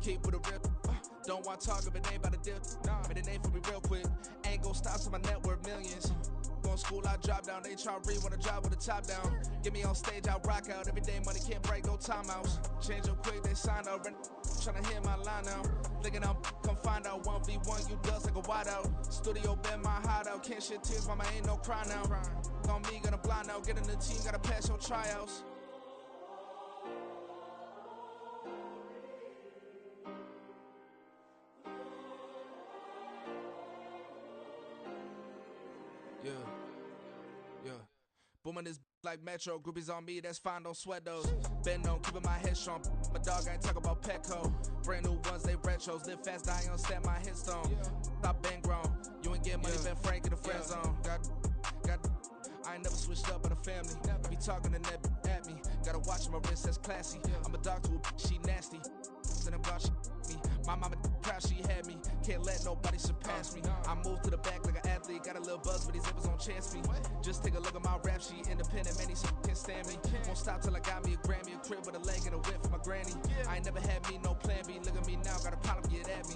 keep with a real. Don't want to talk if it ain't about a deal. Nah, but it ain't for me real quick. Ain't gon' stop till my net worth millions. Going school, I drop down. They try to read when I drop with the top down. Get me on stage, I rock out. Every day money can't break, no timeouts. Change up quick, they sign up. Tryna hear my line now. Thinking I'm come find out 1v1, you dust like a wideout. Studio been my hideout. Can't shed tears, mama ain't no cry now. On me, gonna blind out. Get in the team, gotta pass your tryouts. Yeah. Booming this like Metro. Groupies on me, that's fine, don't sweat those. Been on, keeping my head strong. My dog ain't talk about Petco. Brand new ones, they retros. Live fast, I ain't understand my headstone. Stop been grown. You ain't get money, been frank in the friend zone. I ain't never switched up on the family. Be talking to that at me. Gotta watch my wrist, that's classy. I'm a dog to a she nasty. Then I'm glad she me. My mama proud she had me. Can't let nobody surpass me. I moved to the back like an athlete. Got a little buzz, but these zippers on chance me. Just take a look at my rap sheet. Independent, man, these can't stand me. Won't stop till I got me a Grammy, a crib with a leg and a whip for my granny. I ain't never had me no plan B. Look at me now, got a problem, get at me.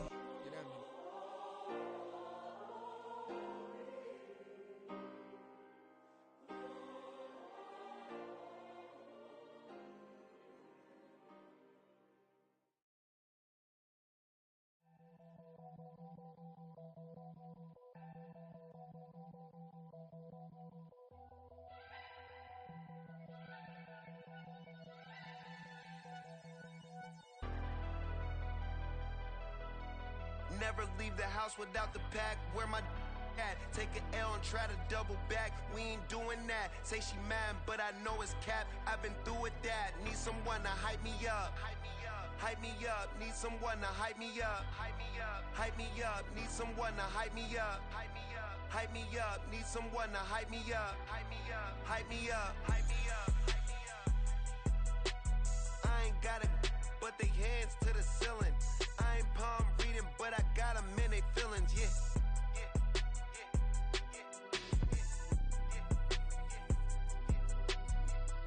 Never leave the house without the pack. Where my at? Take an L and try to double back. We ain't doing that. Say she mad, but I know it's cap. I've been through with that. Need someone to hype me up. Hype me up. Need someone to hype me up. Hype me up. Need someone to hype me up. Hype me up. Need someone to hype me up. Hype me up. Hype me up. I ain't got it, but they hands to the ceiling. I ain't palm reading, but I got them in they feelings, yeah.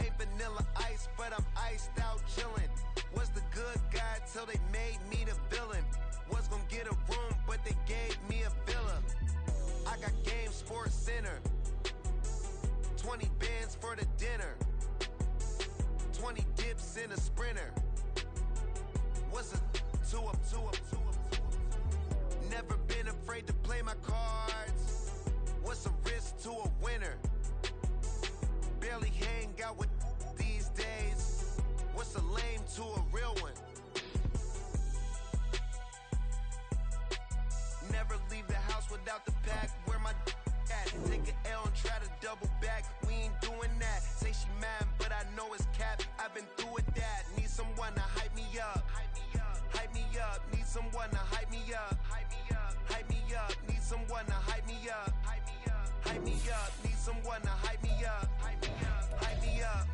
Ain't vanilla ice, but I'm iced out chillin'. Was the good guy till they made me the villain. Was gonna get a room, but they gave me a villa. I got Game Sports Center. 20 bands for the dinner. 20 dips in a Sprinter. What's a two up. Never been afraid to play my cards. What's a risk to a winner? Barely hang out with these days. What's a lame to a real one? Never leave the house without the pack. Where my at? Take an L and try to double back. We ain't doing that. Say she mad, but I know it's cap. I've been through with that. Need someone to hype me up. Hype me up, need someone to hype me up. Hype me up, need someone to hype me up. Hype me up, need someone to hype me up. Hype me up.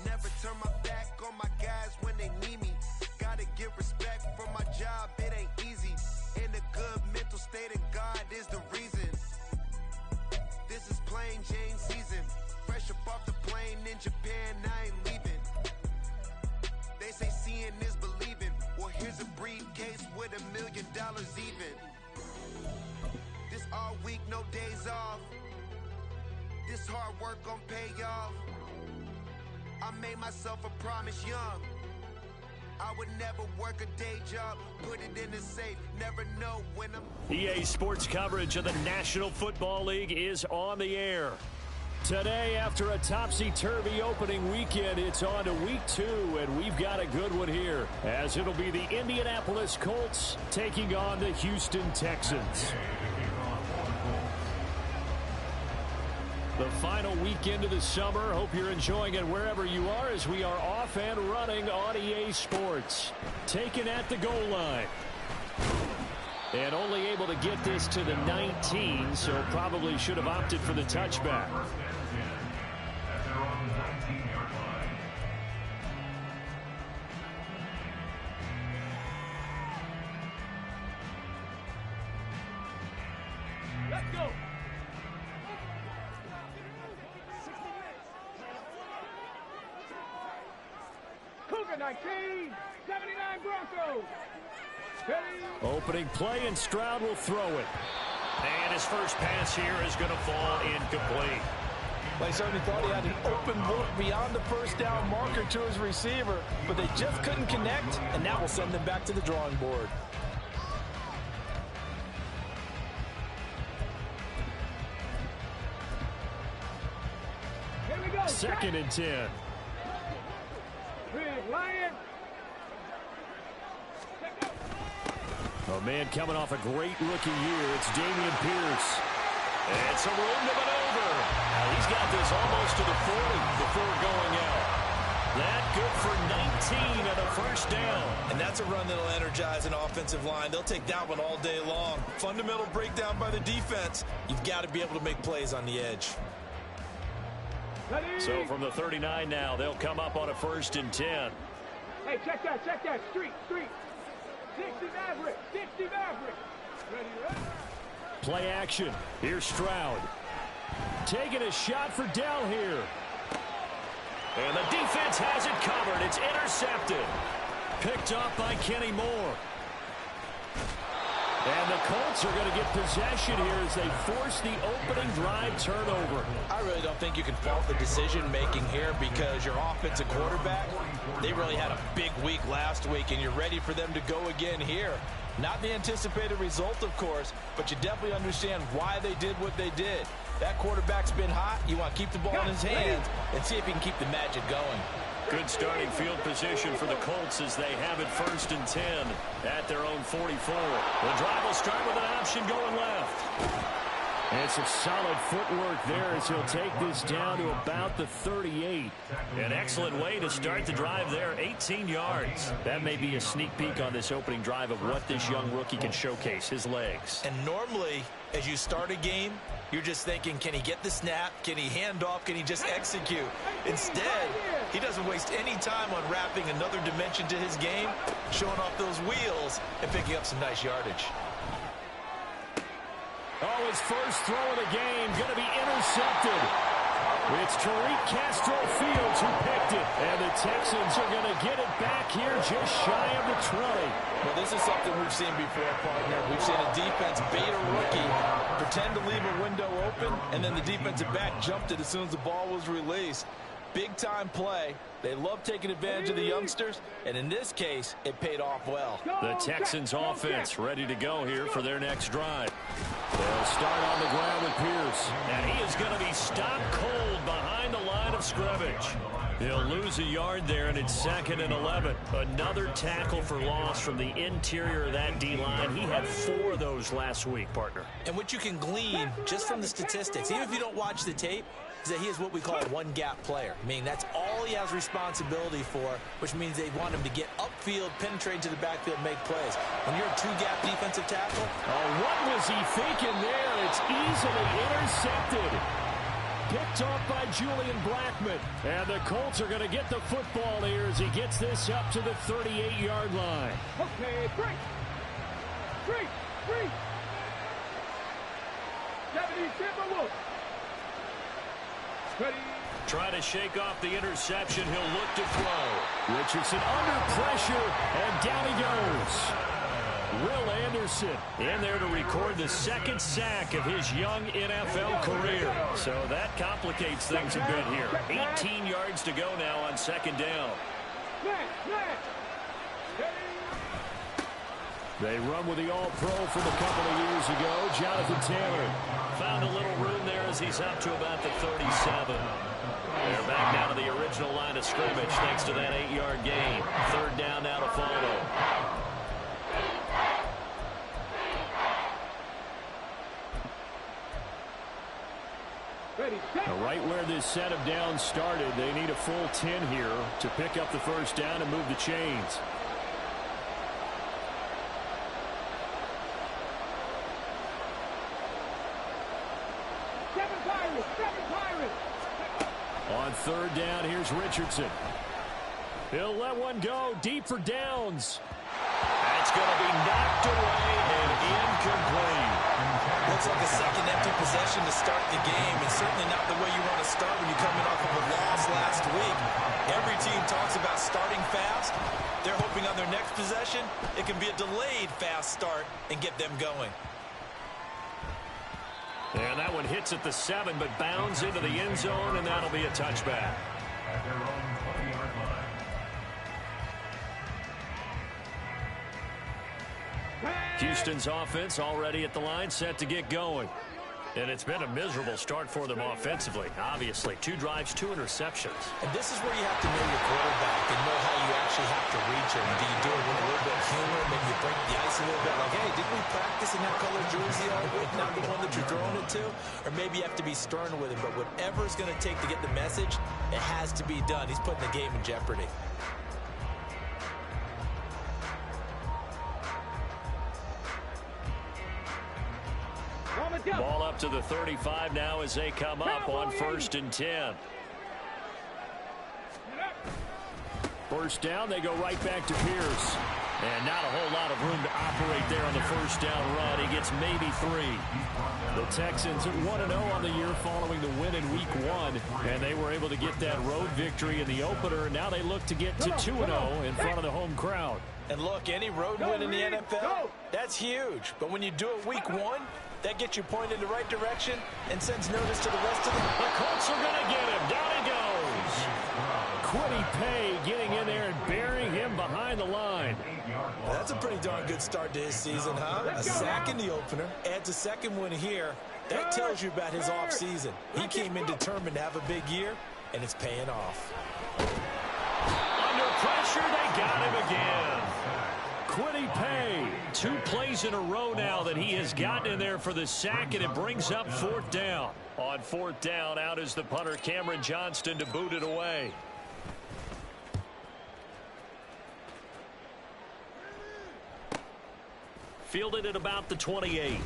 Never turn my back on my guys when they need me. Gotta give respect for my job, it ain't easy. In a good mental state and God is the reason. This is plain Jane season. Fresh up off the plane in Japan, I ain't leaving. They say seeing is believing. Well, here's a briefcase with $1 million even. This all week, no days off. This hard work gon' pay off. I made myself a promise young. I would never work a day job, put it in the safe, never know when I'm... EA Sports coverage of the National Football League is on the air. Today, after a topsy-turvy opening weekend, it's on to week 2, and we've got a good one here, as it'll be the Indianapolis Colts taking on the Houston Texans. The final weekend of the summer. Hope you're enjoying it wherever you are, as we are off and running on EA Sports. Taken at the goal line. And only able to get this to the 19, so probably should have opted for the touchback. Let's go. Cougar. 19, 79 Broncos. Opening play, and Stroud will throw it. And his first pass here is going to fall incomplete. They certainly thought he had an open look beyond the first down marker to his receiver, but they just couldn't connect, and that will send them back to the drawing board. Here we go. 2nd and 10. Big Lion. A man coming off a great rookie year. It's Dameon Pierce. And some room to maneuver. Now he's got this almost to the 40 before going out. That good for 19 and a first down. And that's a run that'll energize an offensive line. They'll take that one all day long. Fundamental breakdown by the defense. You've got to be able to make plays on the edge. So from the 39 now, they'll come up on a 1st and 10. Hey, check that. Street. 60 Maverick. Ready. Play action. Here's Stroud. Taking a shot for Dell here. And the defense has it covered. It's intercepted. Picked up by Kenny Moore. And the Colts are going to get possession here as they force the opening drive turnover. I really don't think you can fault the decision-making here because your offensive quarterback, they really had a big week last week, and you're ready for them to go again here. Not the anticipated result, of course, but you definitely understand why they did what they did. That quarterback's been hot. You want to keep the ball in his hands and see if he can keep the magic going. Good starting field position for the Colts as they have it 1st and 10 at their own 44. The drive will start with an option going left. And some solid footwork there as he'll take this down to about the 38. An excellent way to start the drive there, 18 yards. That may be a sneak peek on this opening drive of what this young rookie can showcase, his legs. And normally, as you start a game, you're just thinking, can he get the snap? Can he hand off? Can he just execute? Instead, he doesn't waste any time on wrapping another dimension to his game, showing off those wheels, and picking up some nice yardage. Oh, his first throw of the game going to be intercepted. It's Tariq Castro Fields who picked it. And the Texans are going to get it back here just shy of the 20. Well, this is something we've seen before, partner. We've seen a defense bait a rookie, pretend to leave a window open, and then the defensive back jumped it as soon as the ball was released. Big-time play. They love taking advantage of the youngsters, and in this case, it paid off well. The Texans offense ready to go here for their next drive. They'll start on the ground with Pierce. And he is going to be stopped cold behind the line of scrimmage. He'll lose a yard there, and it's 2nd and 11. Another tackle for loss from the interior of that D-line. He had 4 of those last week, partner. And what you can glean just from the statistics, even if you don't watch the tape, is that he is what we call a one-gap player. I mean, that's all he has responsibility for, which means they want him to get upfield, penetrate to the backfield, make plays. When you're a two-gap defensive tackle. Oh, what was he thinking there? It's easily intercepted. Picked off by Julian Blackman. And the Colts are going to get the football here as he gets this up to the 38-yard line. Okay, break. 70 Timberwolves. Ready. Try to shake off the interception. He'll look to throw. Richardson under pressure, and down he goes. Will Anderson in there to record the 2nd sack of his young NFL career. So that complicates things a bit here. 18 yards to go now on 2nd down. They run with the All-Pro from a couple of years ago, Jonathan Taylor. Found a little room there as he's up to about the 37. They're back down to the original line of scrimmage thanks to that 8-yard gain. 3rd down now to follow. Right where this set of downs started, they need a full 10 here to pick up the 1st down and move the chains. On 3rd down, here's Richardson. He'll let one go deep for Downs. That's going to be knocked away and incomplete. Looks like a second empty possession to start the game, and certainly not the way you want to start when you're coming off of a loss last week. Every team talks about starting fast, on their next possession, it can be a delayed fast start and get them going. And that one hits at the 7, but bounds into the end zone, and that'll be a touchback. Houston's offense already at the line, set to get going. And it's been a miserable start for them offensively, obviously. 2 drives, 2 interceptions. And this is where you have to know your quarterback and know how you actually have to reach him. Do you do it with a little bit of humor, maybe you break the ice a little bit, like, hey, didn't we practice in that color jersey all week, not the one that you're throwing it to? Or maybe you have to be stern with him, but whatever it's going to take to get the message, it has to be done. He's putting the game in jeopardy. Ball up to the 35 now as they come up on 1st and 10. First down, they go right back to Pierce. And not a whole lot of room to operate there on the first down run. He gets maybe 3. The Texans at 1-0 on the year following the win in Week 1. And they were able to get that road victory in the opener. And now they look to get to 2-0 in front of the home crowd. And look, any road win in the NFL, that's huge. But when you do it Week 1, that gets you pointed in the right direction and sends notice to the rest of them. The Colts are going to get him. Down he goes. Quiddy Pay getting in there and burying him behind the line. Well, that's a pretty darn good start to his season, huh? A sack in the opener, adds a second one here. That tells you about his offseason. He came in determined to have a big year, and it's paying off. Under pressure, they got him again. Quiddy Pay, 2 plays in a row now that he has gotten in there for the sack, and it brings up 4th down. On 4th down, out is the punter, Cameron Johnston, to boot it away. Fielded at about the 28.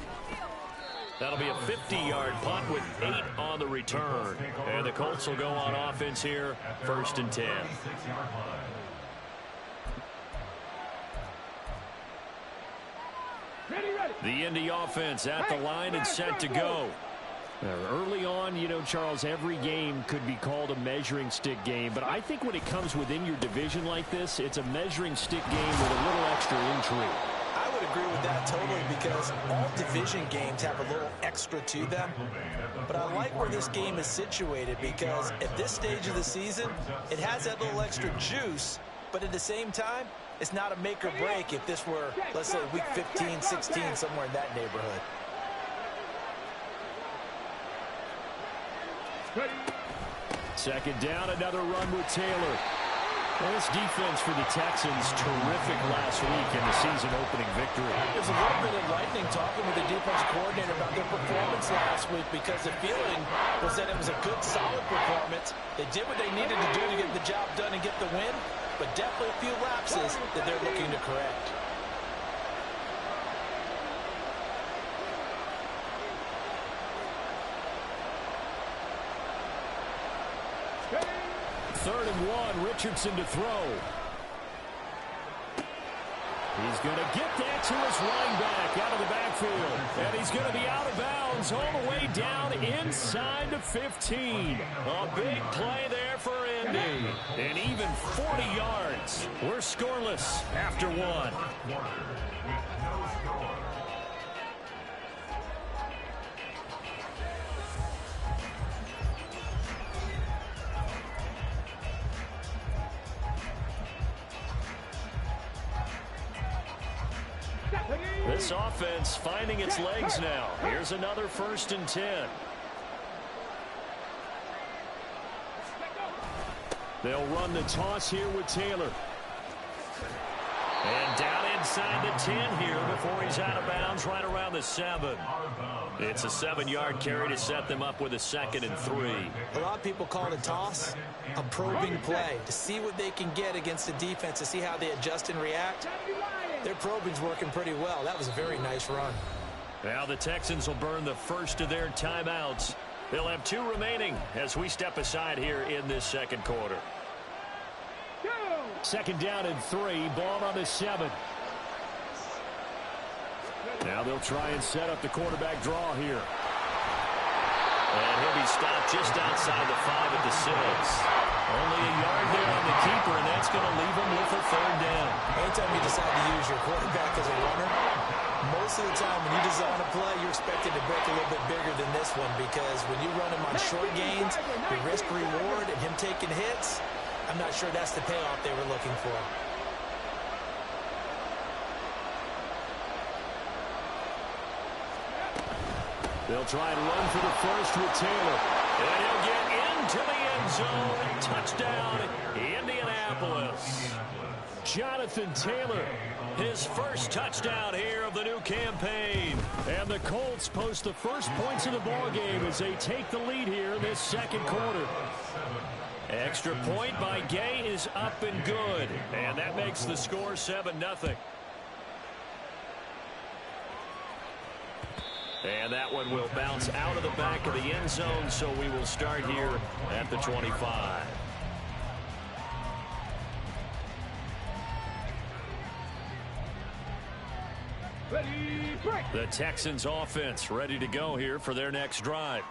That'll be a 50-yard punt with 8 on the return. And the Colts will go on offense here, 1st and 10. The Indy offense at the line and set to go. Early on, you know, Charles, every game could be called a measuring stick game. But I think when it comes within your division like this, it's a measuring stick game with a little extra intrigue. I would agree with that totally because all division games have a little extra to them. But I like where this game is situated because at this stage of the season, it has that little extra juice. But at the same time, it's not a make or break if this were, let's say, week 15, 16, somewhere in that neighborhood. Second down, another run with Taylor. Well, this defense for the Texans, terrific last week in the season opening victory. There's a little bit of lightning talking with the defense coordinator about their performance last week because the feeling was that it was a good, solid performance. They did what they needed to do to get the job done and get the win, but definitely a few lapses that they're looking to correct. Third and 1, Richardson to throw. He's going to get that to his running back out of the backfield. And he's going to be out of bounds all the way down inside the 15. A big play there for Indy. And even 40 yards. We're scoreless after 1. This offense finding its legs now. Here's another 1st and 10. They'll run the toss here with Taylor. And down inside the 10 here before he's out of bounds right around the 7. It's a 7-yard carry to set them up with a 2nd and 3. A lot of people call it a toss, a probing play, to see what they can get against the defense, to see how they adjust and react. Their probing's working pretty well. That was a very nice run. Now the Texans will burn the first of their timeouts. They'll have 2 remaining as we step aside here in this second quarter. Second down and 3, ball on the 7. Now they'll try and set up the quarterback draw here. And he'll be stopped just outside the 5 at the 6. Only a yard there on the keeper, and that's going to leave him with a 3rd down. anytime you decide to use your quarterback as a runner, most of the time when you design a play, you're expected to break a little bit bigger than this one, because when you run him on short gains, your risk-reward and him taking hits, I'm not sure that's the payoff they were looking for. They'll try and run for the first with Taylor. And he'll get into the end zone. Touchdown, Indianapolis. Jonathan Taylor, his first touchdown here of the new campaign. And the Colts post the first points of the ballgame as they take the lead here in this second quarter. Extra point by Gay is up and good. And that makes the score 7-0. And that one will bounce out of the back of the end zone, so we will start here at the 25. Ready, break. The Texans offense ready to go here for their next drive.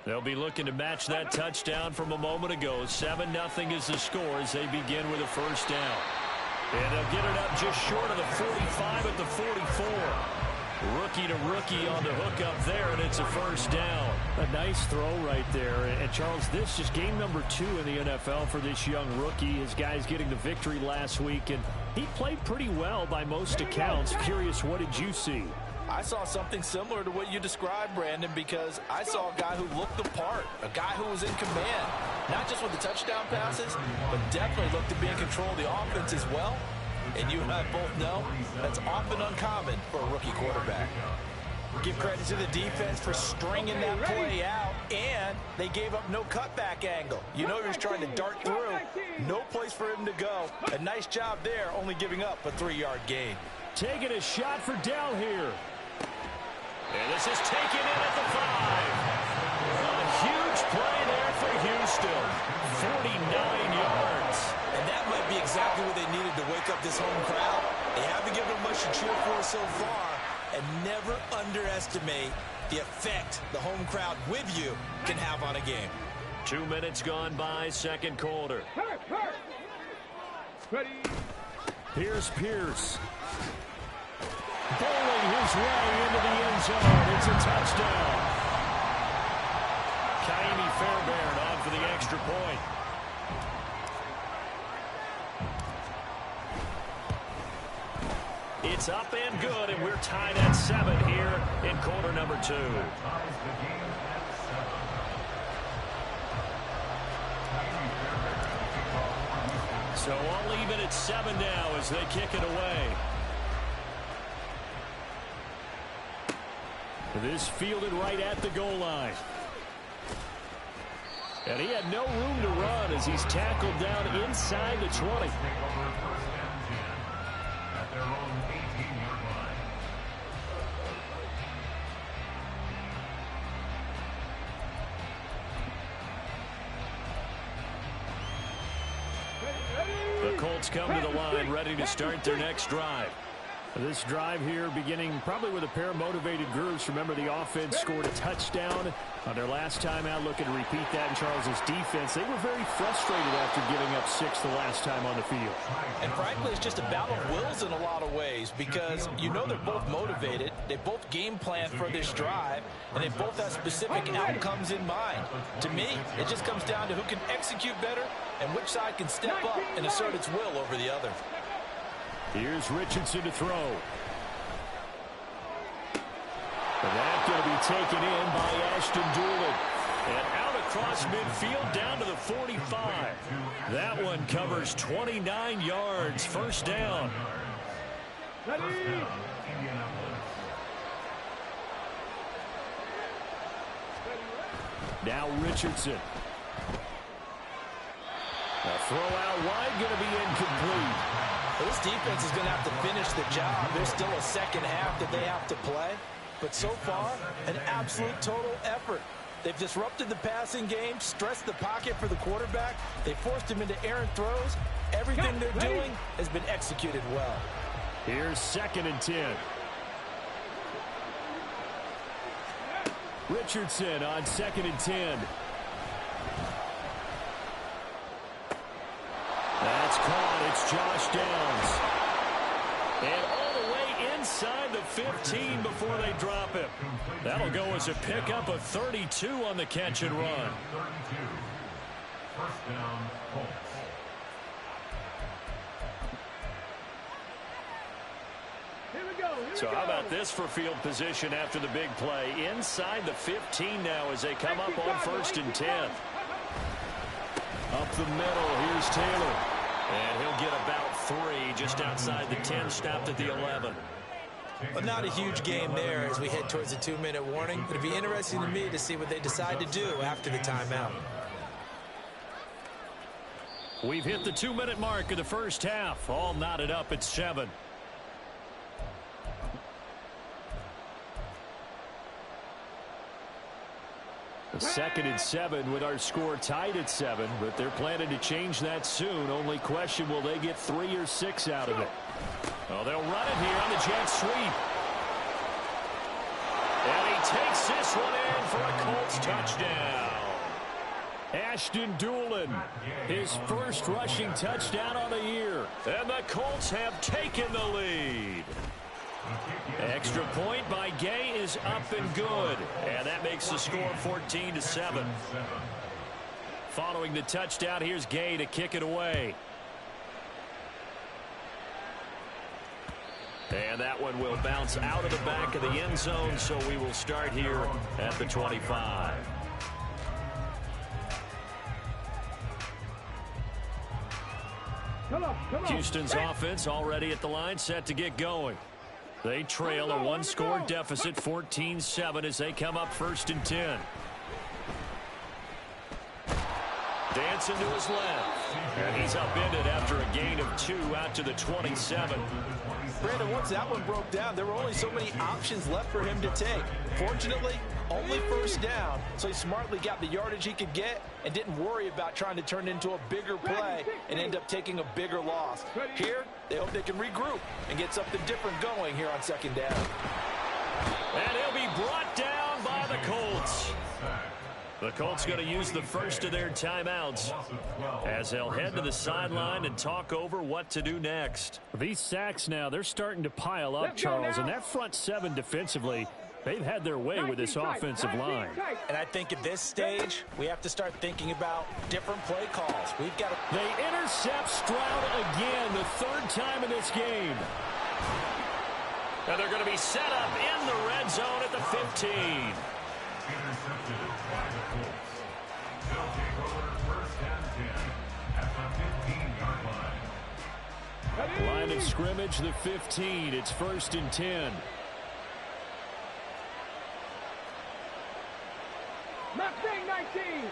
They'll be looking to match that touchdown from a moment ago. 7-0 is the score as they begin with a first down. And they'll get it up just short of the 45 at the 44. Rookie to rookie on the hook up there, and it's a first down. A nice throw right there. And Charles, this is game number 2 in the NFL for this young rookie. His guys getting the victory last week, and he played pretty well by most accounts. Curious, what did you see? I saw something similar to what you described, Brandon, because I saw a guy who looked the part, a guy who was in command, not just with the touchdown passes, but definitely looked to be in control of the offense as well. And you and I both know that's often uncommon for a rookie quarterback. Give credit to the defense for stringing that play out, and they gave up no cutback angle. You know he was trying to dart through. No place for him to go. A nice job there, only giving up a 3-yard gain. Taking a shot for Dell here. And this is taken in at the 5. A huge play there for Houston. 49 yards. And that might be exactly what they needed to wake up this home crowd. They haven't given them much to cheer for so far. And never underestimate the effect the home crowd with you can have on a game. 2 minutes gone by, second quarter. Ready. Here's Pierce. Bowling his way into the end zone. It's a touchdown. Kaimi Fairbairn on for the extra point. It's up and good, and we're tied at 7 here in quarter number 2. So all even at 7 now as they kick it away. This fielded right at the goal line. And he had no room to run as he's tackled down inside the 20. The Colts come to the line ready to start their next drive. This drive here beginning probably with a pair of motivated groups. Remember, the offense scored a touchdown on their last time out. Looking to repeat that in Charles's defense. They were very frustrated after giving up 6 the last time on the field. And frankly, it's just a battle of wills in a lot of ways, because you know they're both motivated. They both game plan for this drive, and they both have specific outcomes in mind. To me, it just comes down to who can execute better and which side can step up and assert its will over the other. Here's Richardson to throw. And that's going to be taken in by Ashton Doolin. And out across midfield down to the 45. That one covers 29 yards. First down. Ready. Now Richardson. A throw out wide, going to be incomplete. Well, this defense is going to have to finish the job. There's still a second half that they have to play. But so far, an absolute total effort. They've disrupted the passing game, stressed the pocket for the quarterback. They forced him into errant throws. Everything they're doing has been executed well. Here's 2nd and 10. Richardson on 2nd and 10. That's caught. It's Josh Downs. 15 before they drop him. That'll go as a pickup of 32 on the catch and run. First down, Colts. So how about this for field position after the big play? Inside the 15 now as they come up on 1st and 10. Up the middle, here's Taylor. And he'll get about 3 just outside the 10, stopped at the 11. But not a huge game there as we head towards the 2-minute warning. It'll be interesting to me to see what they decide to do after the timeout. We've hit the 2-minute mark of the first half. All knotted up at 7. The 2nd and 7 with our score tied at 7, but they're planning to change that soon. Only question, will they get 3 or 6 out of it? Oh, they'll run it here on the jet sweep. And he takes this one in for a Colts touchdown. Ashton Doolin, his first rushing touchdown on the year. And the Colts have taken the lead. Extra point by Gay is up and good. And that makes the score 14-7. Following the touchdown, here's Gay to kick it away. And that one will bounce out of the back of the end zone, so we will start here at the 25. Houston's offense already at the line, set to get going. They trail a 1-score deficit, 14-7, as they come up 1st and 10. Dancing to his left. And he's upended after a gain of 2 out to the 27. Brandon, once that one broke down, there were only so many options left for him to take. Fortunately, only 1st down, so he smartly got the yardage he could get and didn't worry about trying to turn it into a bigger play and end up taking a bigger loss. Here, they hope they can regroup and get something different going here on 2nd down. And he'll be brought down by the Colts. The Colts going to use the first of their timeouts as they'll head to the sideline and talk over what to do next. These sacks now, they're starting to pile up, Charles, and that front 7 defensively, they've had their way with this offensive line. And I think at this stage, we have to start thinking about different play calls. We've got to... They intercept Stroud again, the 3rd time in this game. And they're going to be set up in the red zone at the 15. Intercepted by the Colts. They'll take over 1st and 10 at the 15-yard line. Line of scrimmage, the 15. It's 1st and 10. Mustang 19.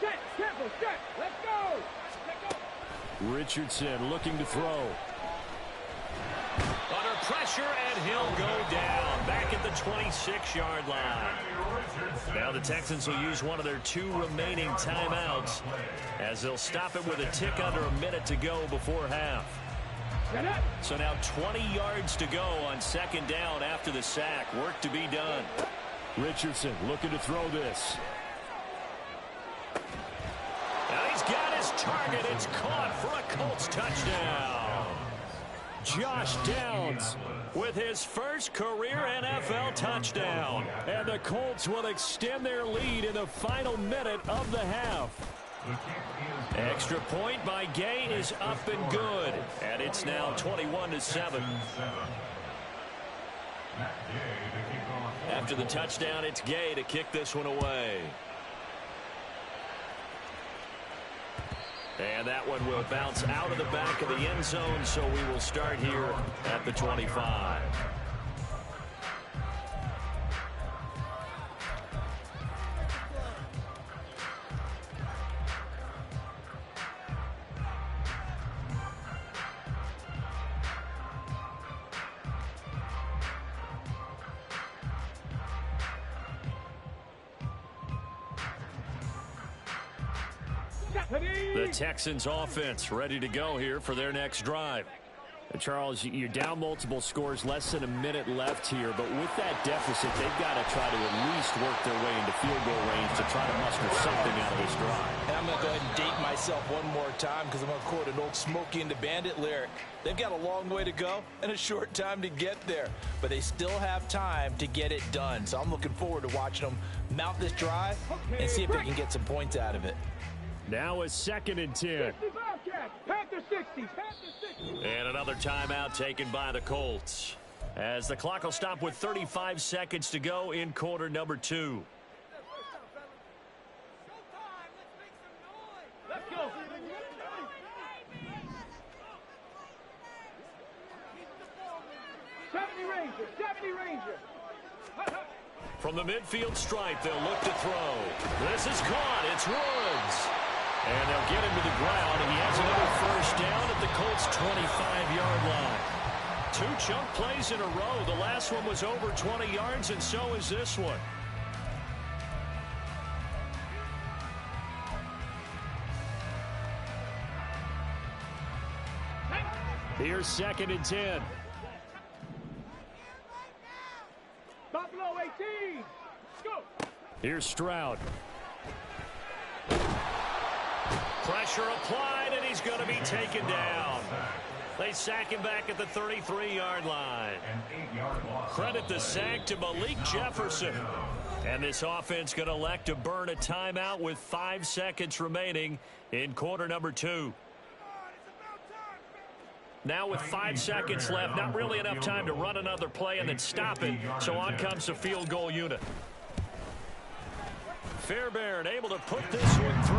Set, tempo, set. Let's go. Let's go. Richardson looking to throw. Under pressure, and he'll go down back at the 26-yard line. Now the Texans will use one of their 2 remaining timeouts as they'll stop it with a tick under a minute to go before half. So now 20 yards to go on 2nd down after the sack. Work to be done. Richardson looking to throw this. Now he's got his target. It's caught for a Colts touchdown. Josh Downs with his first career NFL touchdown. And the Colts will extend their lead in the final minute of the half. Extra point by Gay is up and good. And it's now 21-7. After the touchdown, it's Gay to kick this one away. And that one will bounce out of the back of the end zone, so we will start here at the 25. The Texans offense ready to go here for their next drive. Charles, you're down multiple scores, less than a minute left here, but with that deficit, they've got to try to at least work their way into field goal range to try to muster something out of this drive. And I'm going to go ahead and date myself one more time because I'm going to quote an old Smokey and the Bandit lyric. They've got a long way to go and a short time to get there, but they still have time to get it done. So I'm looking forward to watching them mount this drive and see if they can get some points out of it. Now a 2nd and 10. And another timeout taken by the Colts, as the clock will stop with 35 seconds to go in quarter number 2. Let's go. From the midfield stripe, they'll look to throw. This is caught. It's Woods. And they'll get him to the ground, and he has another first down at the Colts' 25-yard line. 2 chunk plays in a row. The last one was over 20 yards, and so is this one. Here's 2nd and 10. Buffalo 18. Go. Here's Stroud. Pressure applied, and he's going to be taken down. They sack him back at the 33-yard line. Credit the sack to Malik Jefferson. And this offense going to elect to burn a timeout with 5 seconds remaining in quarter number 2. Now with 5 seconds left, not really enough time to run another play and then stop it. So on comes the field goal unit. Fairbairn able to put this one through.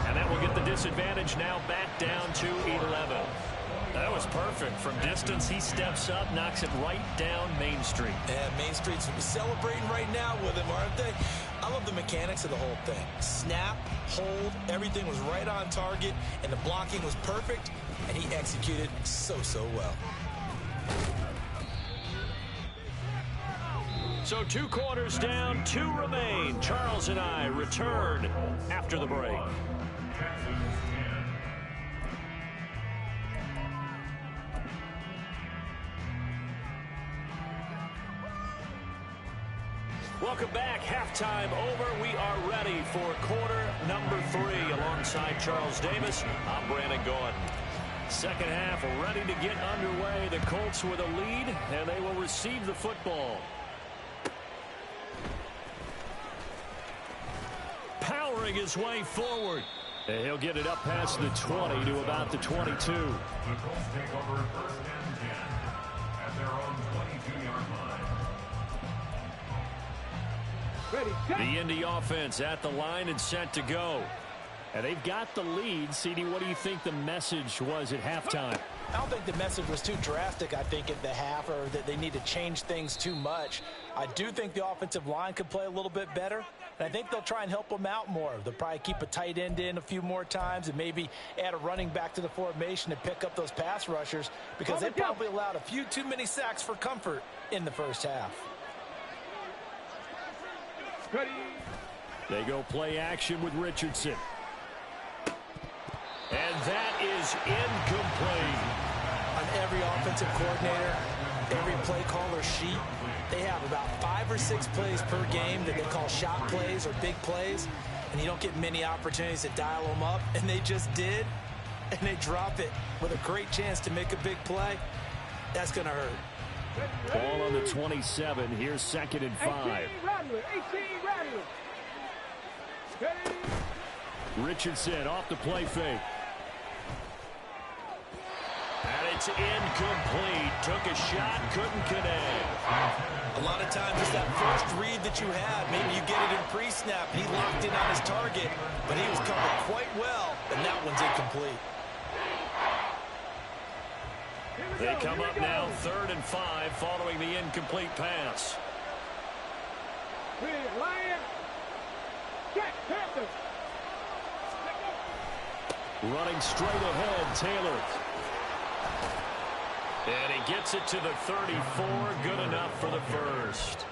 And that will get the disadvantage now back down to 11. That was perfect. From distance, he steps up, knocks it right down Main Street. And Main Street's celebrating right now with him, aren't they? I love the mechanics of the whole thing. Snap, hold, everything was right on target, and the blocking was perfect, and he executed so well. So 2 quarters down, 2 remain. Charles and I return after the break. Welcome back. Halftime over. We are ready for quarter number 3. Alongside Charles Davis, I'm Brandon Gordon. Second half ready to get underway. The Colts with a lead, and they will receive the football. Powering his way forward. And he'll get it up past the 20 to about the 22. The Colts take over 1st and 10 at their own 22-yard line. The Indy offense at the line and set to go. And they've got the lead. CD, what do you think the message was at halftime? I don't think the message was too drastic, I think, at the half, or that they need to change things too much. I do think the offensive line could play a little bit better, and I think they'll try and help them out more. They'll probably keep a tight end in a few more times and maybe add a running back to the formation to pick up those pass rushers, because they probably allowed a few too many sacks for comfort in the first half. They go play action with Richardson. And that is incomplete. On every offensive coordinator, every play caller sheet, they have about 5 or 6 plays per game that they call shot plays or big plays, and you don't get many opportunities to dial them up, and they just did, and they drop it with a great chance to make a big play. That's going to hurt. Ball on the 27. Here's 2nd and 5. Richardson off the play fake. And it's incomplete. Took a shot, couldn't connect. A lot of times it's that first read that you have. Maybe you get it in pre-snap. He locked in on his target, but he was covered quite well, and that one's incomplete. They come up now 3rd and 5 following the incomplete pass. Running straight ahead, Taylor. And he gets it to the 34. Good enough for the first.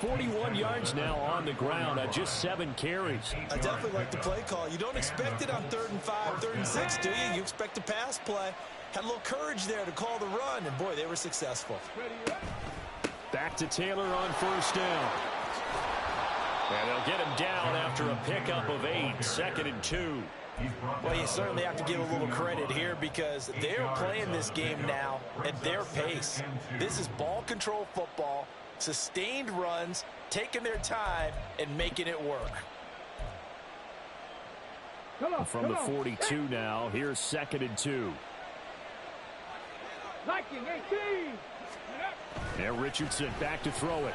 41 yards now on the ground on just 7 carries. I definitely like the play call. You don't expect it on 3rd and 5, 3rd and 6, do you? You expect a pass play. Had a little courage there to call the run, and boy, they were successful. Back to Taylor on 1st down. And they'll get him down after a pickup of 8, 2nd and 2. Well, you certainly have to give a little credit here because they're playing this game now at their pace. This is ball control football, sustained runs, taking their time, and making it work. From the 42 now, here's 2nd and 2. Liking 18. And Richardson back to throw it.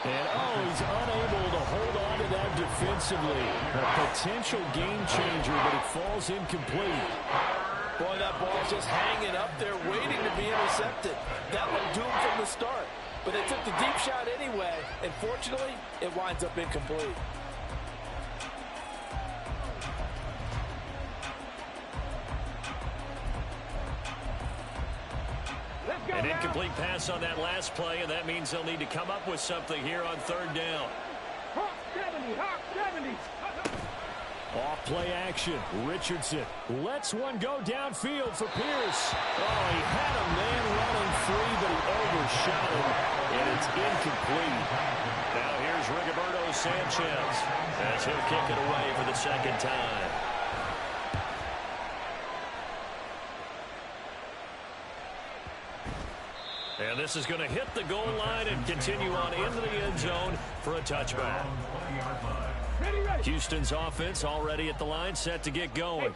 And, he's unable to hold on to that defensively. A potential game changer, but it falls incomplete. Boy, that ball's just hanging up there waiting to be intercepted. That looked doomed from the start. But they took the deep shot anyway, and fortunately, it winds up incomplete. An incomplete pass on that last play, and that means they'll need to come up with something here on 3rd down. Hawk 70, Hawk 70. Off play action. Richardson lets one go downfield for Pierce. He had a man running free, but he overshot him, and it's incomplete. Now here's Rigoberto Sanchez as he'll kick it away for the 2nd time. And this is going to hit the goal line and continue on into the end zone for a touchback. Houston's offense already at the line, set to get going.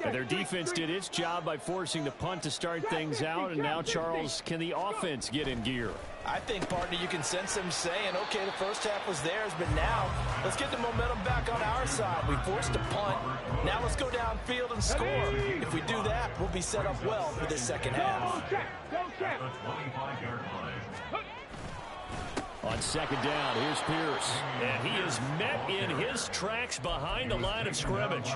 And their defense did its job by forcing the punt to start things out. And now, Charles, can the offense get in gear? I think, partner, you can sense them saying, okay, the first half was theirs, but now let's get the momentum back on our side. We forced a punt. Now let's go downfield and score. If we do that, we'll be set up well for the second half. On 2nd down, here's Pierce. And he is met in his tracks behind the line of scrimmage.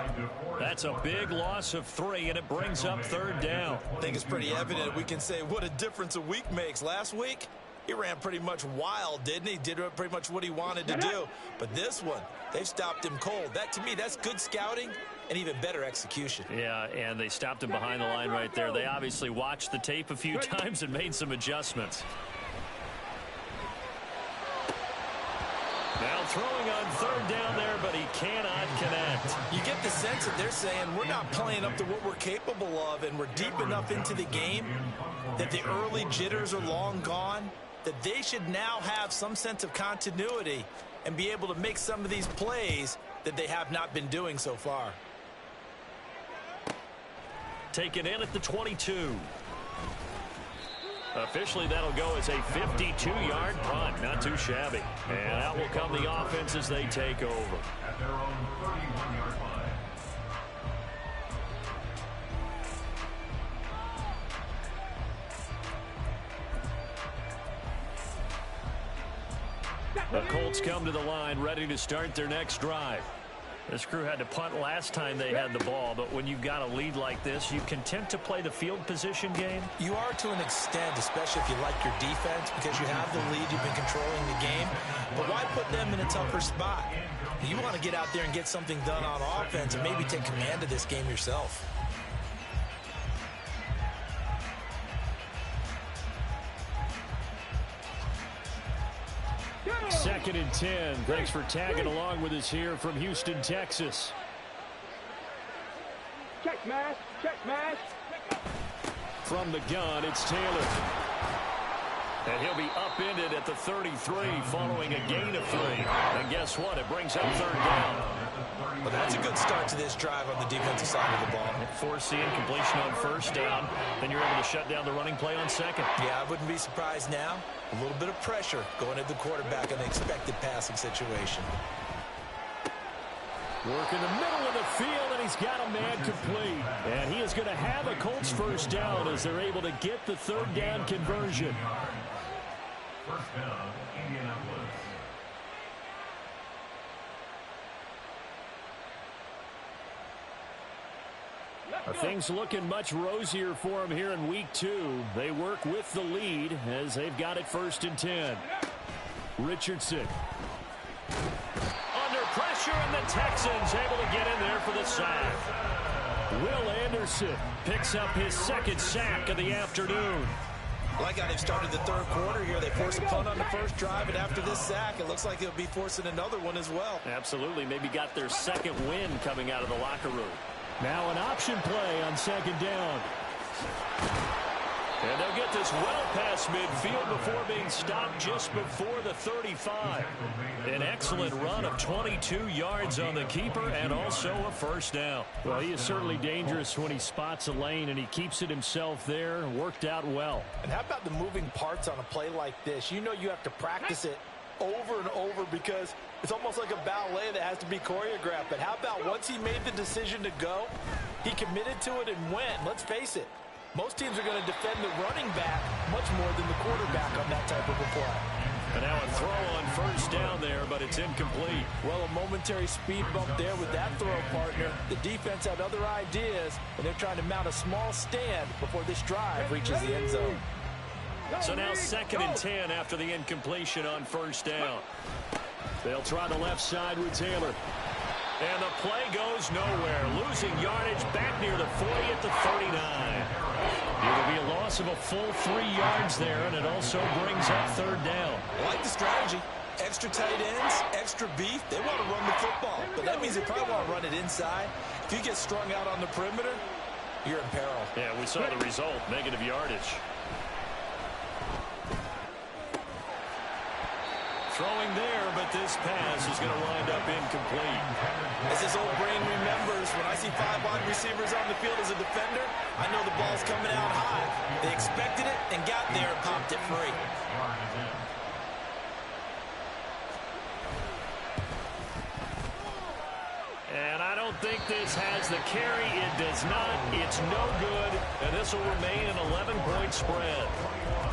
That's a big loss of 3, and it brings up 3rd down. I think it's pretty evident. We can say what a difference a week makes. Last week, he ran pretty much wild, didn't he? Did pretty much what he wanted to do. But this one, they've stopped him cold. That, to me, that's good scouting and even better execution. Yeah, and they stopped him behind the line right there. They obviously watched the tape a few times and made some adjustments. Now throwing on 3rd down there, but he cannot connect. You get the sense that they're saying we're not playing up to what we're capable of, and we're deep enough into the game that the early jitters are long gone, that they should now have some sense of continuity and be able to make some of these plays that they have not been doing so far. Taken in at the 22. Officially, that'll go as a 52-yard punt. Not too shabby. And out will come the offense as they take over. At their own 31-yard line. The Colts come to the line ready to start their next drive. This crew had to punt last time they had the ball, but when you've got a lead like this, you content to play the field position game? You are to an extent, especially if you like your defense, because you have the lead, you've been controlling the game. But why put them in a tougher spot? You want to get out there and get something done on offense and maybe take command of this game yourself. Second and 10. Thanks for tagging along with us here from Houston, Texas. Check smash, check smash. From the gun, it's Taylor. And he'll be upended at the 33 following a gain of 3. And guess what? It brings up 3rd down. Well, that's a good start to this drive on the defensive side of the ball. Force the incompletion on 1st down. Then you're able to shut down the running play on 2nd. Yeah, I wouldn't be surprised now. A little bit of pressure going at the quarterback in an expected passing situation. Work in the middle of the field, and he's got a man complete. And he is going to have a Colts 1st down as they're able to get the 3rd down conversion. 1st down, Indianapolis. Things looking much rosier for them here in week 2. They work with the lead as they've got it 1st and 10. Richardson. Under pressure, and the Texans able to get in there for the sack. Will Anderson picks up his 2nd sack of the afternoon. I like how they've started the 3rd quarter here. They force a punt on the 1st drive, and after this sack, it looks like they'll be forcing another one as well. Absolutely. Maybe got their 2nd win coming out of the locker room. Now an option play on 2nd down. And they'll get this well past midfield before being stopped just before the 35. An excellent run of 22 yards on the keeper and also a 1st down. Well, he is certainly dangerous when he spots a lane, and he keeps it himself there. Worked out well. And how about the moving parts on a play like this? You know you have to practice it over and over because it's almost like a ballet that has to be choreographed. But how about once he made the decision to go, he committed to it and went. Let's face it. Most teams are going to defend the running back much more than the quarterback on that type of a play. And now a throw on 1st down there, but it's incomplete. Well, a momentary speed bump there with that throw, partner. The defense had other ideas, and they're trying to mount a small stand before this drive reaches the end zone. So now 2nd and 10 after the incompletion on 1st down. They'll try the left side with Taylor. And the play goes nowhere. Losing yardage back near the 40 at the 39. It'll be a loss of a full 3 yards there, and it also brings up 3rd down. I like the strategy. Extra tight ends, extra beef. They want to run the football, but that means they probably want to run it inside. If you get strung out on the perimeter, you're in peril. Yeah, we saw the result, negative yardage. Throwing there, but this pass is going to wind up incomplete. As his old brain remembers, when I see 5 wide receivers on the field as a defender, I know the ball's coming out high. They expected it and got there and popped it free. And I don't think this has the carry. It does not. It's no good. And this will remain an 11-point spread.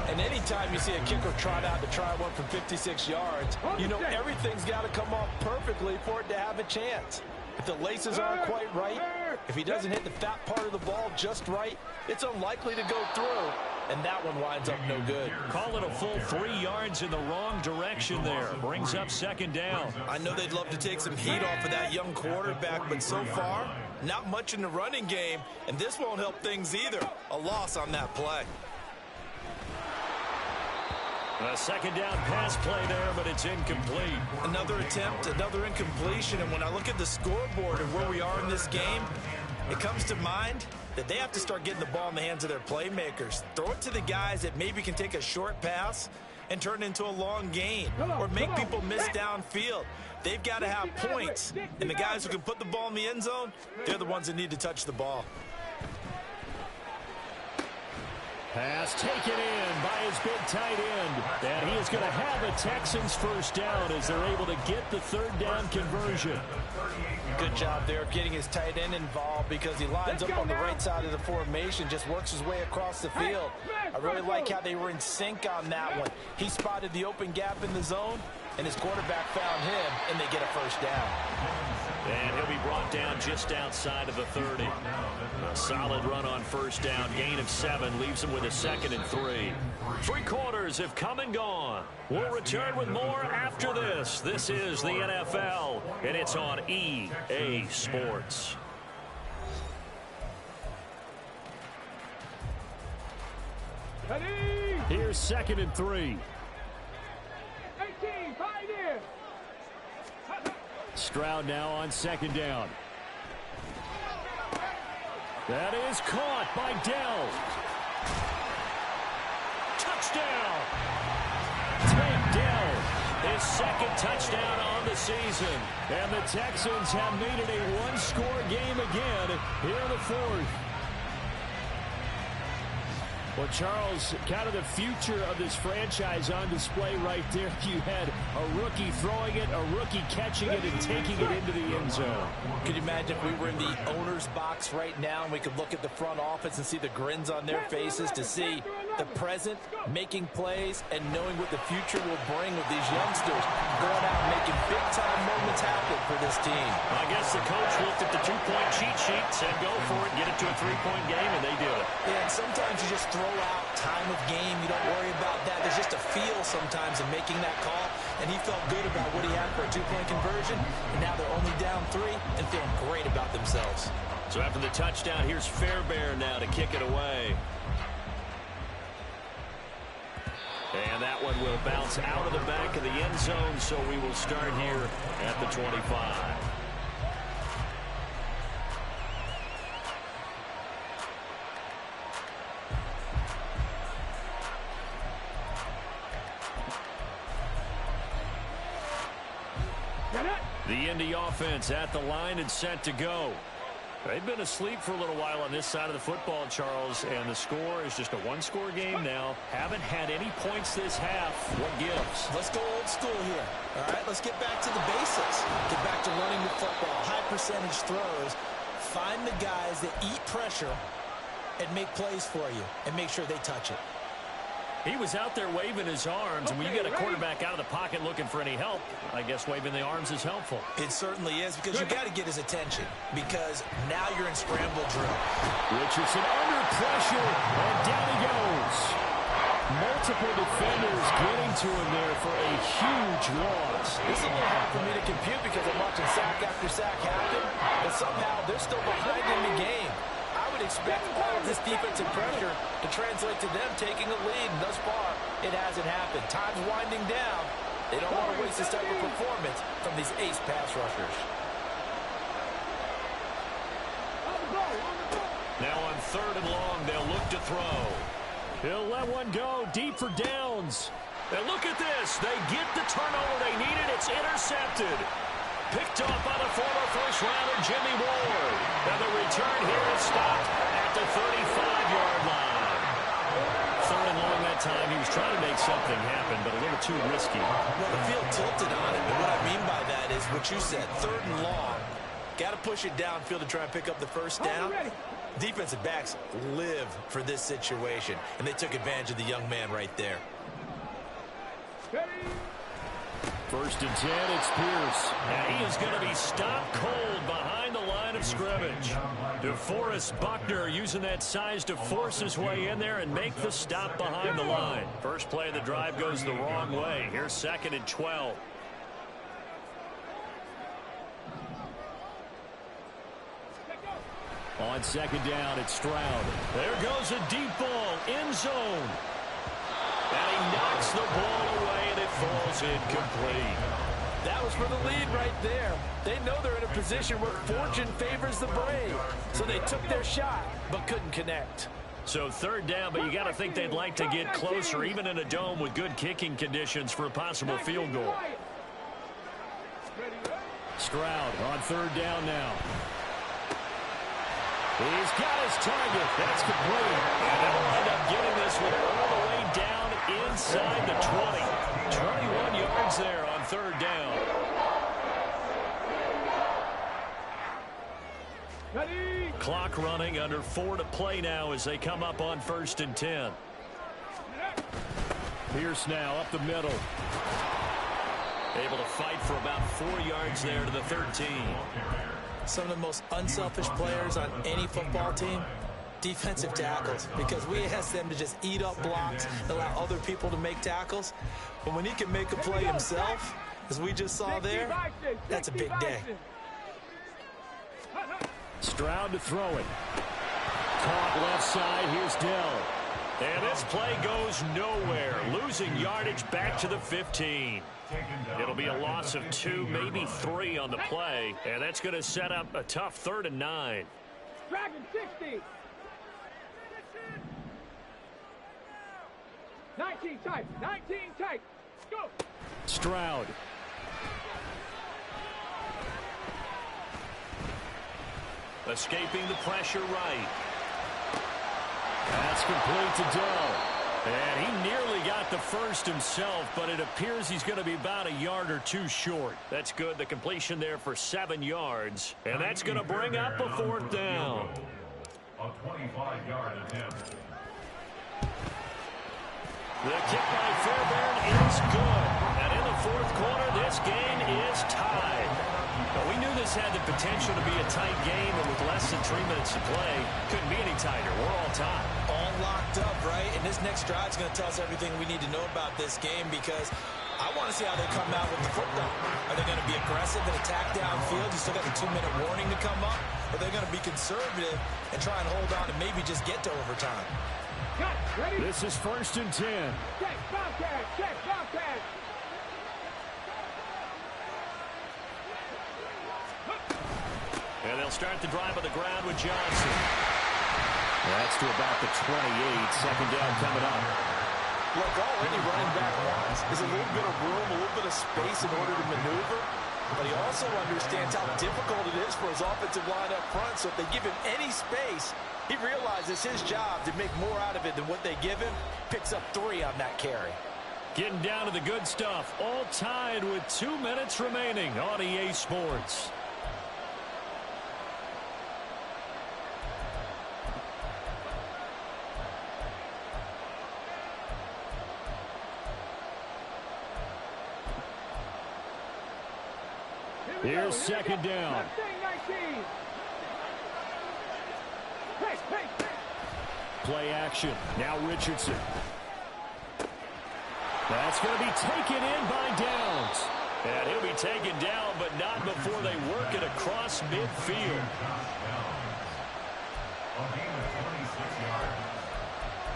And anytime you see a kicker trot out to try one from 56 yards, you know everything's got to come off perfectly for it to have a chance. If the laces aren't quite right, if he doesn't hit the fat part of the ball just right, it's unlikely to go through. And that one winds up no good. Call it a full 3 yards in the wrong direction there. Brings up 2nd down. I know they'd love to take some heat off of that young quarterback, but so far, not much in the running game. And this won't help things either. A loss on that play. A 2nd down pass play there, but it's incomplete. Another attempt, another incompletion. And when I look at the scoreboard and where we are in this game, it comes to mind that they have to start getting the ball in the hands of their playmakers. Throw it to the guys that maybe can take a short pass and turn it into a long gain or make people miss downfield. They've got to have points. And the guys who can put the ball in the end zone, they're the ones that need to touch the ball. Pass taken in by his big tight end. And he is going to have a Texans 1st down as they're able to get the 3rd down conversion. Good job there of getting his tight end involved because he lines up on the right side of the formation, just works his way across the field. I really like how they were in sync on that one. He spotted the open gap in the zone, and his quarterback found him, and they get a 1st down. And he'll be brought down just outside of the 30. A solid run on 1st down. Gain of 7 leaves him with a 2nd and 3. 3 quarters have come and gone. We'll return with more after this. This is the NFL, and it's on EA Sports. Here's 2nd and 3. 18, Pioneer. Stroud now on 2nd down. That is caught by Dell. Touchdown! Tank Dell, his 2nd touchdown on the season. And the Texans have made it a one-score game again here in the 4th. Well, Charles, kind of the future of this franchise on display right there. You had a rookie throwing it, a rookie catching it, and taking it into the end zone. Could you imagine if we were in the owner's box right now and we could look at the front office and see the grins on their faces to see the present, making plays, and knowing what the future will bring with these youngsters. Going out and making big-time moments happen for this team. I guess the coach looked at the two-point cheat sheet, said go for it, get it to a three-point game, and they did it. Yeah, and sometimes you just throw out time of game. You don't worry about that. There's just a feel sometimes in making that call, and he felt good about what he had for a two-point conversion, and now they're only down 3 and feeling great about themselves. So after the touchdown, here's Fairbairn now to kick it away. And that one will bounce out of the back of the end zone, so we will start here at the 25. The Indy offense at the line and set to go. They've been asleep for a little while on this side of the football, Charles, and the score is just a one-score game now. Haven't had any points this half. What gives? Let's go old school here. All right, let's get back to the basics. Get back to running the football, high-percentage throws. Find the guys that eat pressure and make plays for you and make sure they touch it. He was out there waving his arms, and when you get a quarterback out of the pocket looking for any help, I guess waving the arms is helpful. It certainly is, because you got to get his attention, because now you're in scramble drill. Richardson under pressure, and down he goes. Multiple defenders getting to him there for a huge loss. This is a little hard for me to compute because I'm watching sack after sack happen, but somehow they're still behind in the game. I would expect all of this defensive pressure to translate to them taking a lead, and thus far, it hasn't happened. Time's winding down. They don't want to waste this type of performance from these ace pass rushers. Now on 3rd and long, they'll look to throw. He'll let one go deep for downs. And look at this. They get the turnover they needed. It's intercepted. Picked off by the former first-rounder Jimmy Ward. And the return here is stopped at the 35-yard line. 3rd and long that time. He was trying to make something happen, but a little too risky. Well, the field tilted on it, but what I mean by that is what you said, 3rd and long. Got to push it downfield to try and pick up the first down. Defensive backs live for this situation, and they took advantage of the young man right there. 1st and 10, it's Pierce. And he is going to be stopped cold behind the line of scrimmage. DeForest Buckner using that size to force his way in there and make the stop behind the line. First play of the drive goes the wrong way. Here's 2nd and 12. On 2nd down, it's Stroud. There goes a deep ball, end zone. And he knocks the ball away, and it falls incomplete. That was for the lead right there. They know they're in a position where fortune favors the brave. So they took their shot, but couldn't connect. So 3rd down, but you got to think they'd like to get closer, even in a dome with good kicking conditions for a possible field goal. Stroud on 3rd down now. He's got his target. That's complete. And they'll wind up getting this one all the way down inside the 20. 21 yards there on 3rd down. Clock running, under 4 to play now as they come up on 1st and 10. Pierce now up the middle. Able to fight for about 4 yards there to the 13. Some of the most unselfish players on any football team, defensive tackles, because we ask them to just eat up blocks, allow other people to make tackles. But when he can make a play himself, as we just saw there, that's a big day. Stroud to throw it. Caught left side. Here's Dell. And this play goes nowhere. Losing yardage back to the 15. It'll be a loss of 2, maybe 3 on the play. And that's going to set up a tough 3rd and 9. Dragon 60. 19 tight. 19 tight. Go. Stroud. Escaping the pressure right. That's complete to Dell. And he nearly got the first himself, but it appears he's going to be about a yard or 2 short. That's good. The completion there for 7 yards. And that's going to bring up a 4th down. A 25-yard attempt. The kick by Fairbairn is good. And in the fourth quarter, this game is tied. But we knew this had the potential to be a tight game, and with less than 3 minutes to play, couldn't be any tighter. We're all tied. All locked up, right? And this next drive is going to tell us everything we need to know about this game, because I want to see how they come out with the football. Are they going to be aggressive and attack downfield? You still got the 2-minute warning to come up? Or are they going to be conservative and try and hold on and maybe just get to overtime? This is 1st and 10. Check, Bobcat, check, Bobcat. And they'll start the drive on the ground with Johnson. That's to about the 28. Second down coming up. Look, all any running back wants is a little bit of room, a little bit of space in order to maneuver. But he also understands how difficult it is for his offensive line up front. So if they give him any space, he realizes his job to make more out of it than what they give him. Picks up 3 on that carry. Getting down to the good stuff. All tied with 2 minutes remaining on EA Sports. Here's second down. Play action. Now Richardson. That's going to be taken in by Downs. And he'll be taken down, but not before they work it across midfield. A gain of 26 yards.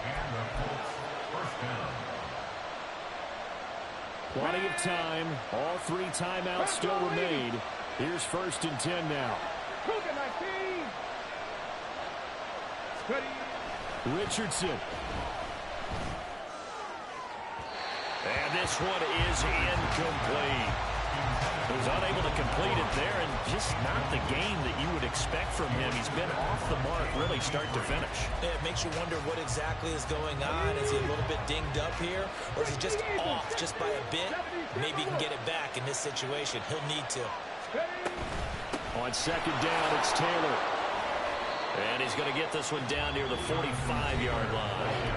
And the Colts first down. Plenty of time. All 3 timeouts still remain. Here's 1st and 10 now. Richardson. And this one is incomplete. He was unable to complete it there, and just not the game that you would expect from him. He's been off the mark really start to finish. Yeah, it makes you wonder what exactly is going on. Is he a little bit dinged up here, or is he just off just by a bit? Maybe he can get it back in this situation. He'll need to. On second down, it's Taylor. And he's going to get this one down near the 45-yard line.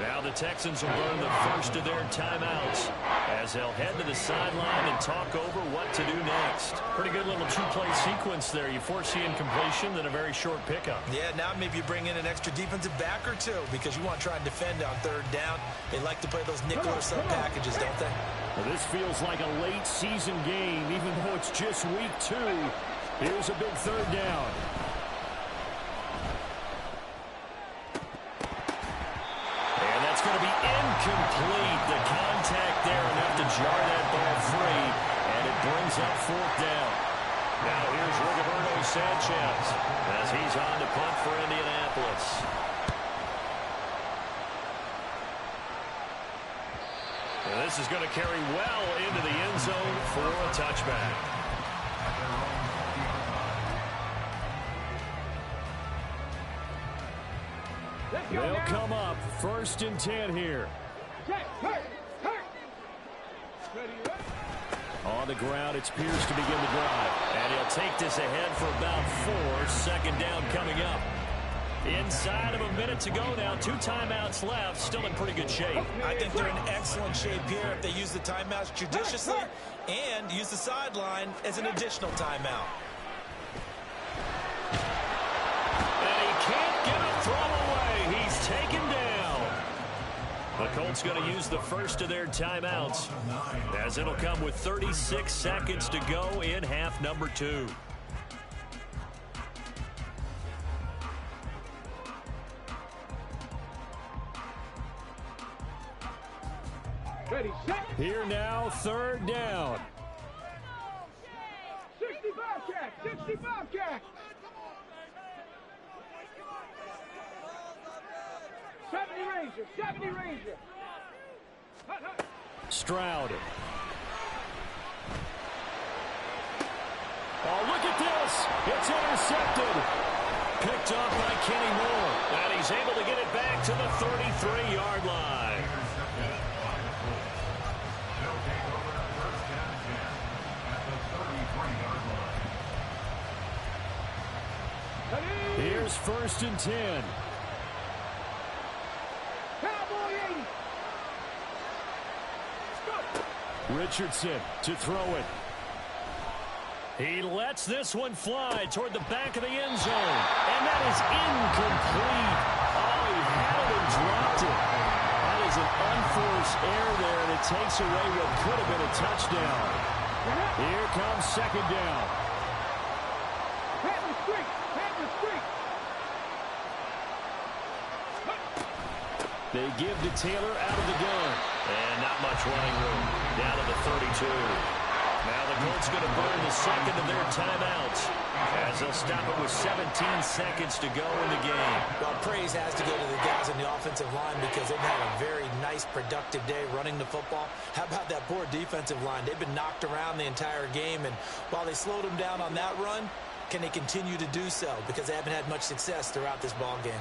Now the Texans will burn the first of their timeouts as they'll head to the sideline and talk over what to do next. Pretty good little 2-play sequence there. You foresee incompletion, then a very short pickup. Yeah, now maybe you bring in an extra defensive back or 2 because you want to try and defend on 3rd down. They like to play those nickel or sub packages, don't they? Well, this feels like a late season game, even though it's just week 2. Here's a big 3rd down. It's going to be incomplete. The contact there enough to jar that ball free, and it brings up 4th down. Now here's Rigoberto Sanchez as he's on to punt for Indianapolis. And this is going to carry well into the end zone for a touchback. They'll come up 1st and 10 here. On the ground, it's Pierce to begin the drive. And he'll take this ahead for about 4. Second down coming up. Inside of a minute to go now. 2 timeouts left. Still in pretty good shape. I think they're in excellent shape here if they use the timeouts judiciously and use the sideline as an additional timeout. And he can't get a throw away. He's taken down. The Colts going to use the first of their timeouts as it'll come with 36 seconds to go in half number 2. Ready, set. Here now, 3rd down. 60 Bobcat, 60 Bobcat. 70 Ranger, 70 Ranger. Stroud. Oh, look at this. It's intercepted. Picked off by Kenny Moore. And he's able to get it back to the 33-yard line. They'll take over the first down 10 at the 33-yard line. Here's 1st and 10. Cowboy 80. Richardson to throw it. He lets this one fly toward the back of the end zone. And that is incomplete. Oh, he had it and dropped it. That is an unforced error there, and it takes away what could have been a touchdown. Here comes second down. Pat the street. Pat the street. They give to Taylor out of the gun. And not much running room. Down to the 32. Now the Colts going to burn the second of their timeouts as they'll stop it with 17 seconds to go in the game. Well, praise has to go to the guys on the offensive line because they've had a very nice, productive day running the football. How about that poor defensive line? They've been knocked around the entire game, and while they slowed them down on that run, can they continue to do so? Because they haven't had much success throughout this ball game.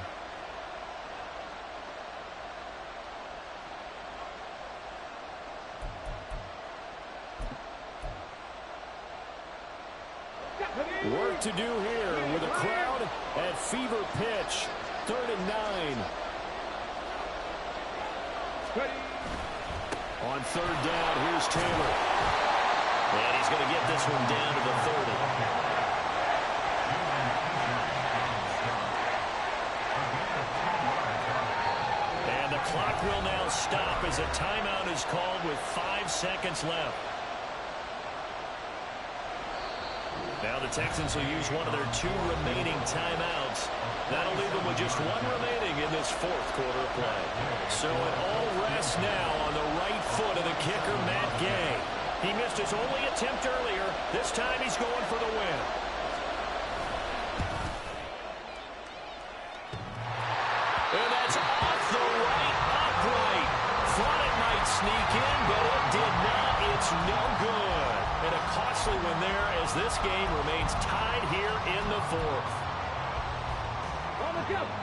Work to do here with a crowd at fever pitch. 3rd and 9. On 3rd down, here's Taylor. And he's going to get this one down to the 30. And the clock will now stop as a timeout is called with 5 seconds left. Now the Texans will use one of their 2 remaining timeouts. That'll leave them with just 1 remaining in this 4th quarter of play. So it all rests now on the right foot of the kicker, Matt Gay. He missed his only attempt earlier. This time he's going for the win. And that's off the right upright. Thought it might sneak in, but it did not. It's no good. And a costly one there as this game remains tied here in the 4th.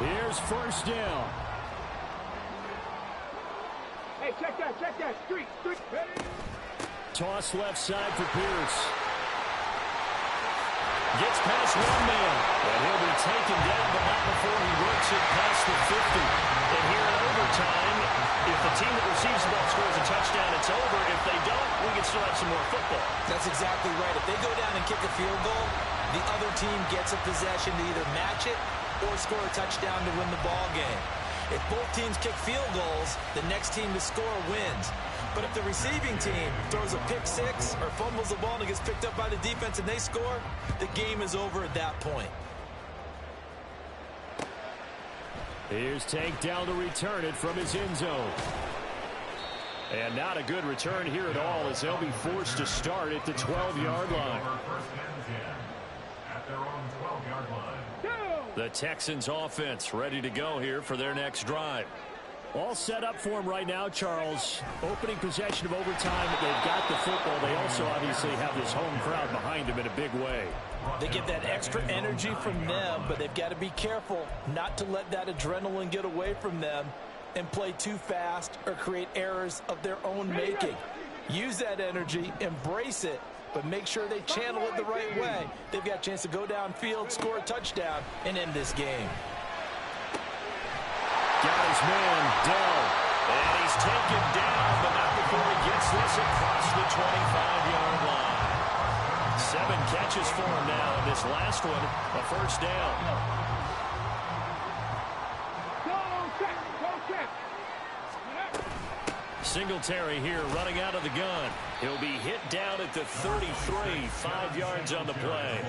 Here's 1st down. Hey, check that. Street. Ready? Toss left side for Pierce. Gets past one man. And he'll be taken down, but not before he works it past the 50. And here in overtime, if the team that receives the ball scores a touchdown, it's over. If they don't, we can still have some more football. That's exactly right. If they go down and kick a field goal, the other team gets a possession to either match it or score a touchdown to win the ball game. If both teams kick field goals, the next team to score wins. But if the receiving team throws a pick six or fumbles the ball and it gets picked up by the defense and they score, the game is over at that point. Here's Tank down to return it from his end zone. And not a good return here at all as they'll be forced to start at the 12-yard line. At their own 12-yard line. The Texans offense ready to go here for their next drive. All set up for them right now, Charles. Opening possession of overtime. They've got the football. They also obviously have this home crowd behind them in a big way. They get that extra energy from them, but they've got to be careful not to let that adrenaline get away from them and play too fast or create errors of their own making. Use that energy, embrace it, but make sure they channel it the right way. They've got a chance to go downfield, score a touchdown, and end this game. Got his man, Dell. And he's taken down, but not before he gets this across the 25-yard line. 7 catches for him now, and this last one, a first down. Singletary here running out of the gun. He'll be hit down at the 33, 5 yards on the play.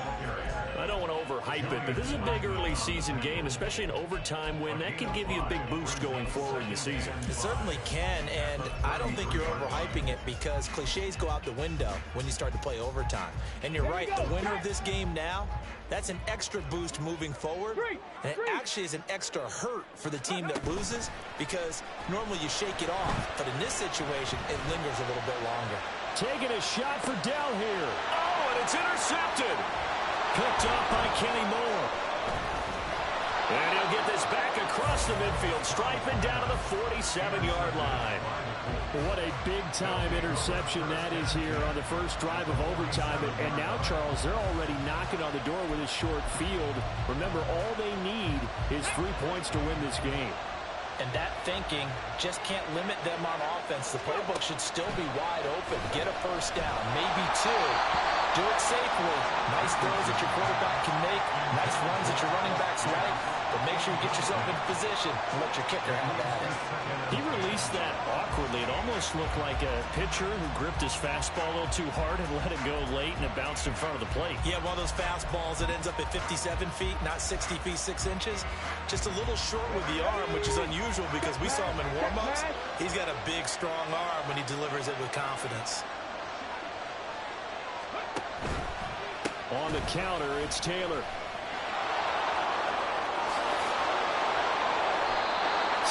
I don't want to overhype it, but this is a big early season game, especially an overtime win. That can give you a big boost going forward in the season. It certainly can, and I don't think you're overhyping it because cliches go out the window when you start to play overtime. And you're right, the winner of this game now, that's an extra boost moving forward, and it actually is an extra hurt for the team that loses because normally you shake it off, but in this situation, it lingers a little bit longer. Taking a shot for Dell here. Oh, and it's intercepted. Picked up by Kenny Moore. And he'll get this back across the midfield stripe and down to the 47-yard line. What a big-time interception that is here on the first drive of overtime. And now, Charles, they're already knocking on the door with a short field. Remember, all they need is 3 points to win this game. And that thinking just can't limit them on offense. The playbook should still be wide open. Get a first down, maybe two. Do it safely. Nice throws that your quarterback can make. Nice runs that your running backs like. But make sure you get yourself in position to let your kicker have at it. He released that awkwardly. It almost looked like a pitcher who gripped his fastball a little too hard and let it go late, and it bounced in front of the plate. Yeah, one of those fastballs that ends up at 57 feet, not 60 feet, 6 inches. Just a little short with the arm, which is unusual because we saw him in warm-ups. He's got a big, strong arm when he delivers it with confidence. On the counter, it's Taylor.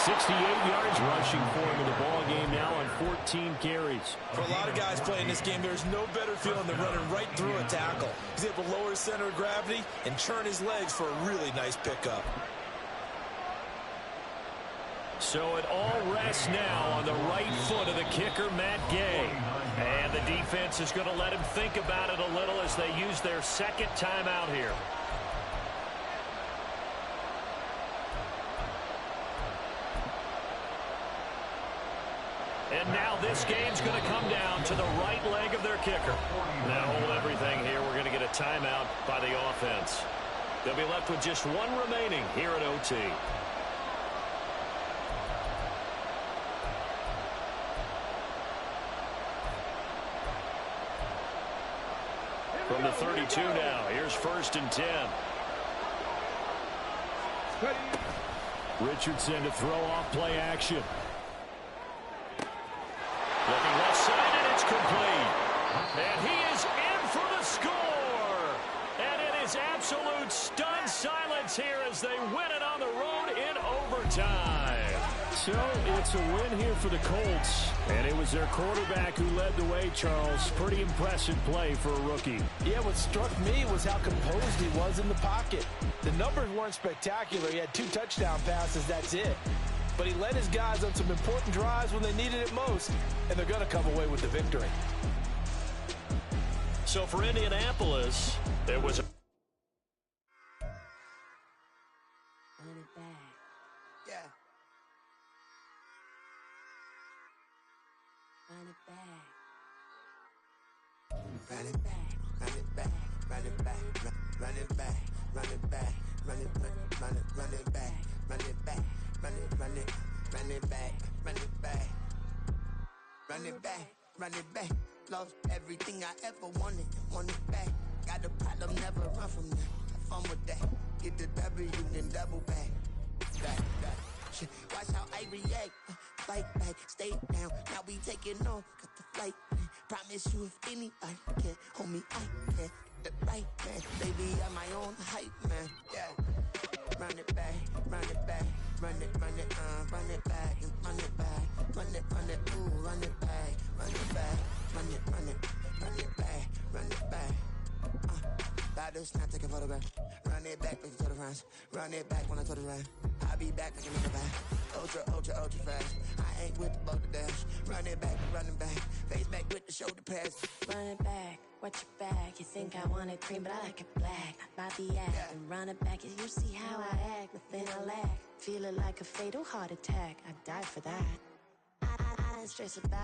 68 yards rushing for him in the ball game now on 14 carries. For a lot of guys playing this game, there's no better feeling than running right through a tackle. He's able to lower his center of gravity and churn his legs for a really nice pickup. So it all rests now on the right foot of the kicker, Matt Gay. And the defense is going to let him think about it a little as they use their second timeout here. And now this game's going to come down to the right leg of their kicker. Now hold everything here. We're going to get a timeout by the offense. They'll be left with just one remaining here at OT. From the 32 now, here's 1st and 10. Richardson to throw off play action. Looking left side, and it's complete. And he is in for the score. And it is absolute stunned silence here as they win it on the road in overtime. So it's a win here for the Colts. And it was their quarterback who led the way, Charles. Pretty impressive play for a rookie. Yeah, what struck me was how composed he was in the pocket. The numbers weren't spectacular. He had 2 touchdown passes, that's it. But he led his guys on some important drives when they needed it most, and they're going to come away with the victory. So for Indianapolis, there was a... Run it back, run it back, run it back, run it back, run it back, run it back, run it back, run it back, run it back, run it back, run it back, run it back. Lost everything I ever wanted it back. Got a problem, never run from that. Have fun with that. Get the W, then double back. Back. Shit, watch how I react. Fight back, stay down. Now we taking off, got the flight. Promise you if anybody can hold me, I can. The right man, baby, I'm my own hype man. Yeah. Run it back, run it back, run it back, and run it back, run it, ooh, run it back, run it back, run it back, run it back. Battles, not taking photograph. Run it back, make it to the runs. Run it back when I told the run. I'll be back, making it back. Ultra fast. I ain't with the boulder dash. Run it back, running back. Face back with the shoulder pads. Run it back, watch your back. You think I want it cream, but I like it black. Not by the act. And run it back, and you see how I act. Nothing I lack. Feel it like a fatal heart attack. I'd die for that. I ain't stressed about